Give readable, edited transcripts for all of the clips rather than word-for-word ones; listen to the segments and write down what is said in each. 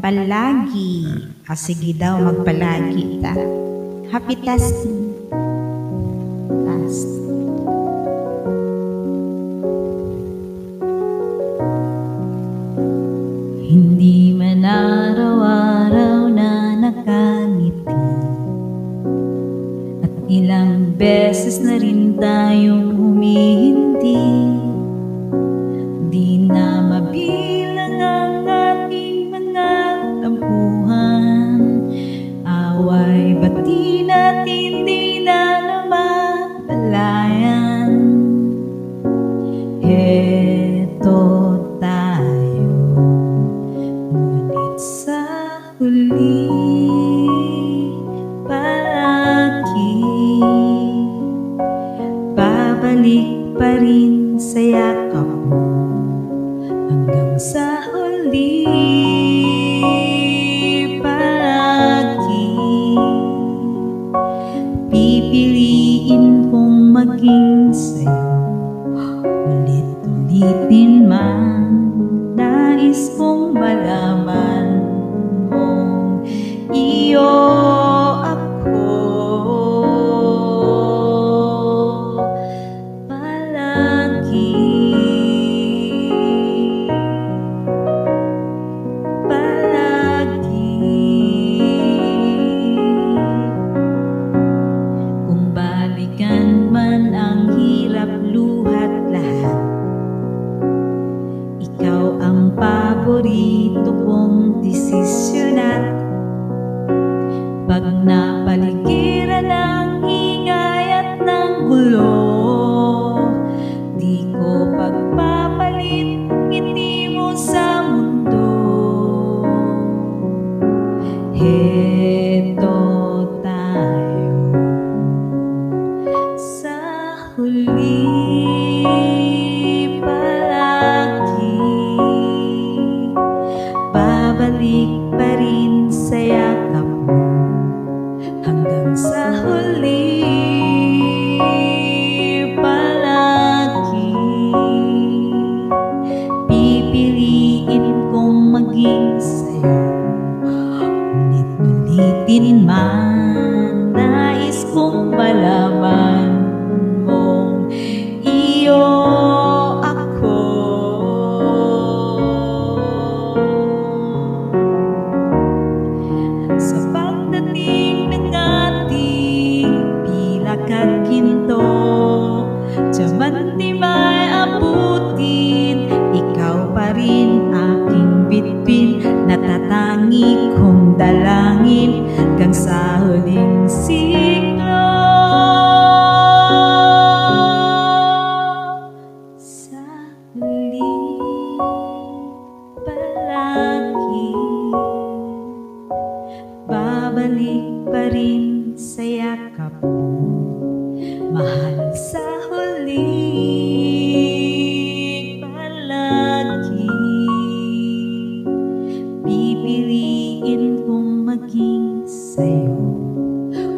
Palagi. Sige daw, magpalagi ta. Happy tasking. Last. Hindi man araw-araw na nakangiti, at ilang beses na rin tayong humihindi. Di na mabilang ang ating mga tampuhan, away ba't di natin di na namamalayan? Heto tayo, ngunit sa huli palagi babalik pa rin sa yakap mo hanggang sa huli palagi. Pipiliin kong maging sa'yo, ulit-ulitin man. Nais kong malaman mong iyo ako palagi. Kung balikan man ang hirap, luhat lahat, ikaw ang paborito kong desisyon. At pag napaligiran ng ingay at ng gulo, di ko pagpapalit ngiti mo sa mundo. Heto tayo sa huli palagi, babalik pa rin sa yakap mo hanggang sa huli palagi. Pipiliin kong maging sa'yo, ulit-ulitin man. Nais kong malaman mong iyo ako. Sa pagdating ng ating pilak at ginto, diamante may abutin, ikaw pa rin aking bitbin, natatangi kong dalangin hanggang sa huling siklo. Sa huli palagi, babalik pa rin sa yakap mo, mahal, sa huli palagi. Pipiliin kong maging sa'yo,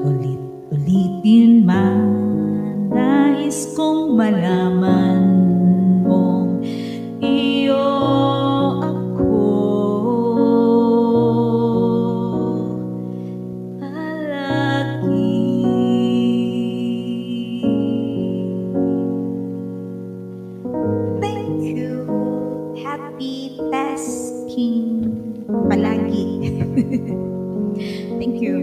ulit-ulitin man. Nais kong malaman mong iyo ako palagi. Thank you. Happy tasking. Palagi. Thank you.